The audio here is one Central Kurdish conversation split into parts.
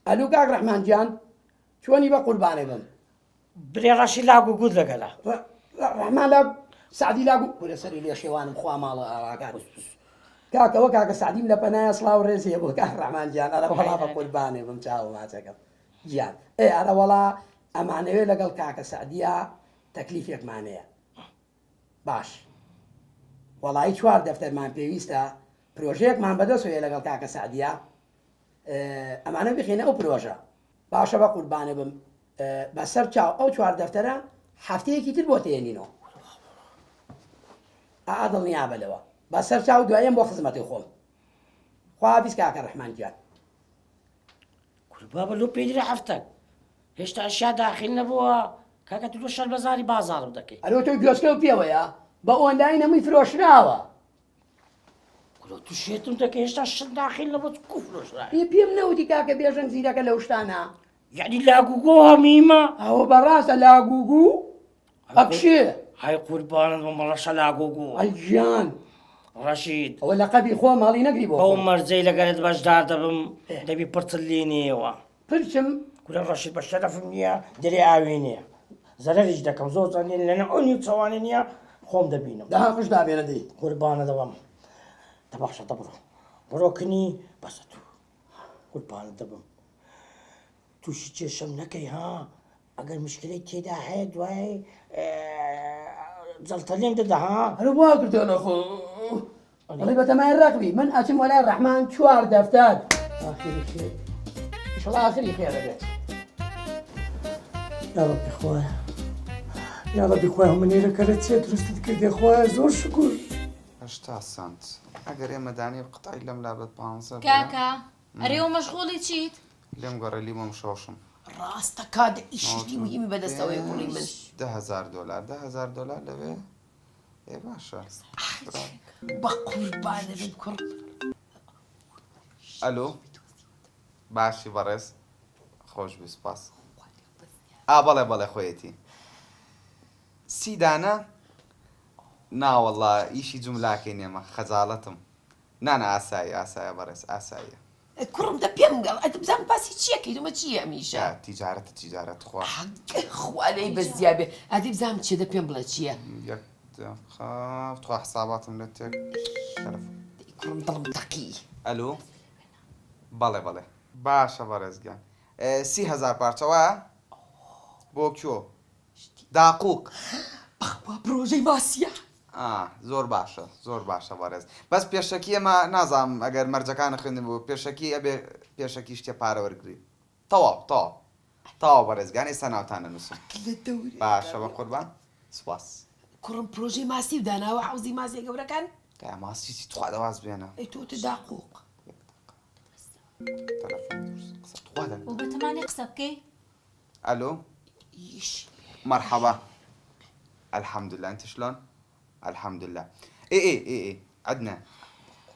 ئەلو کاک ڕەحمانگیان چۆنی بە قوربانێ بم برێ ڕەشی لاگ و گوت لەگەڵا ڕەحمان لاگ سعدی لاگ و کورە سەری لێ شێوانم خوا ماڵە ئاواکار کاکەوە کاکە سعدیم لە پەنایە سڵاو ڕێزیە بۆ کاک ڕەحمانگیان ئەرە وەڵا بە قوربانێ بم چاوە ماچەکەم گیان ئەرە وەڵا ئەمانەوێ لەگەڵ کاکە سعدیە تەکلیفێکمانەیە باش وەڵی چوار دەفتەرمان پێویستە پرۆژەیەکمان بەدەستوێ لەگەڵ کاکە سعدیە ئەمانە بخێنە ئەو پرۆژە باشە بە قوربانە بم بەسەر چاو ئەو چوار دەفتەرە هەفتەیەکی تر بۆ تێنینەوە ئادڵنیا بەلەوە بەسەر چاو دوایەم بۆ خزمەتی خۆم خوا بیست کاکە ڕەحمانگیان کوربا بەلو پێدرە هەفتە هێشتا ئەشیا داخل نەبووە کاکە تو شەر بەزاری بازاڕم دەکەی ئەلۆ تۆ گوێسکە و پێوەیە بە ئۆنلاین هەمووی فرۆشراوە کورۆ تو شێتم دەکەی هێشتا شت داخل نەبوو کو فرۆشرا پێم نەوتی کاکە بێژەنگ زیرەکە لەو شتانە یعنی لاگ و گۆ هەمیمە ئەوە بەڕاستە لاگوگو ئەکشێ های قوربانت بۆ مەڵەشە لاگ و گۆ ئەیگیان ڕەشید ئەوە لە قەبی خۆ ماڵی نەگری بۆ بەو مەرجەی لەگەرت بەشدار دەبم دەبی پرچل لێ نیەوە پرچم کورە ڕەشید بە شەرەفم نییە دەرێ ئاوێ نییە زەرەریش دەکەم زۆر چەندێن لەنە ئەوی چاوانێ نییە خۆم دەبینم داهاقش دابێنە دەی قوربانە دەوەم دەباشە دەبڕۆ بڕۆکنی بەسە تو قوربانە دەبم تووشی کێشەم نەکەی ها ئەگەر مشکلەی تێدا هەیە دوای جەڵتە لێم دەدا ها هەرو وا کردو نەخۆ ئەڵێ بەتەمای ڕەقبی من ئەچم وەلای ڕەحمان چوار دەفتەر ئاخری خێر ئینشەڵا ئاخری خێرە بێت یا ڕەبی خوایە یا ڕەبی خوایە منێرەکەرە چێ درستت کردێ خوایە زۆر شکر 80 سنت ئەگەر ئێمە دانی قتای لەم لابێت 500 کاکە ئەرێوە مەشغوڵی چیت؟ لێم گەڕێ لیمەم شۆشم ڕاستە کادە ئیشی مهمی بەدەستەوەی کوڕی من $10,000 لەوێ ئێ باشە بە قوربانە بێت کوڕ ئەلو باشی بەڕێز خۆش بی سپاس بەڵێ بەڵێ خۆیەتی سیدانە ناوەڵا ئیشی جوملاکەی نێمە خەجاڵەتم نانە ئاسایە بەڕێز ئاساییە کوڕم دە پێم گەڵ ئەدە بزانم باسی چیەکەی دومە چییە ئەمیشە تیجارەت خوا خوالەی بەزیابێ ئەدی بزانم چێ دە پێم بڵێ چییە تخوا حساباتم لە تێک کوڕم دڵم تەقی ئەلو بەڵێ باشە بەڕێزگیان 30,000 پارچەوە بۆ کۆ داقووق پرۆژەی ماسیە زۆر باشە بەڕێز بەس پێشەکی ئەمە نازانم ئەگەر مەرجەکانە خوێندن بوو پێشەکی ئەبێ پێشەکی شتێ پارە وەرگری تەواو بەڕێزگان ئێستا ناوتانە نووسم باشە بە قوربان سوپاس کوڕم پرۆژەی ماسی و داناوە حوزی ماسی گەورەکان ماسی تخوا دەواز بێنە ئەی تۆ داقووق و بەتەمانی قسە بکەی الو مرحبا الحمد لله انت شلون الحمد لله ايه عندنا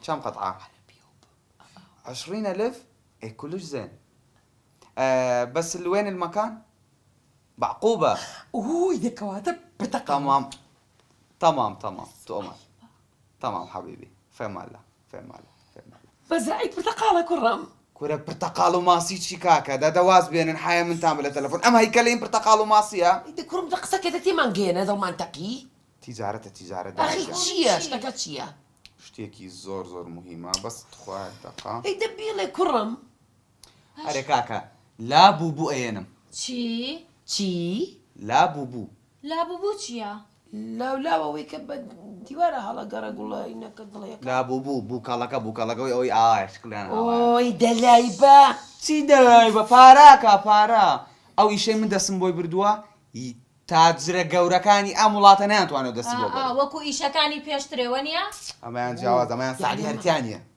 كم قطعه 20,000 ايه كلش زين بس وين المكان بعقوبه اوه دەکەواتە برتەقال تمام تؤمر تمام حبيبي في امان الله بەزای پرتەقاڵە کوڕم كورة برتقال وماسي شيكاكا دا دواز بين حياة من تعمل التلفون اما هي كلين برتقال وماسي ها کوڕم دە قسەکە دەتێمان گێنە دڵمان تەقی تجارة ئەخی چییە شتەکە چییە شتێکی زۆر مهمة بس تخوا دقة ئەی دەبیڵێ کوڕم أري كاكا لا بوبو أينم چی؟ لا بوبو لابوو چییە؟ لاولاوەوەی کە بە دیوارە هەڵە گەڕە گوڵەینەکە دڵەکە لا بوبو بوكالكا أوي شكلنا ئۆی دەلای بە چی دەڵێ بە پارە ئەو ئیشەی من دەسم بۆی بردووە تاجرە گەورەکانی ئەم وڵاتە نەیانتوانێت دەستی بۆ بڕێت وەکو ئیشەکانی پێشترێوە نییە؟ ئەمەیان جیاواز ئەمەیان سعدی هەرتیانیە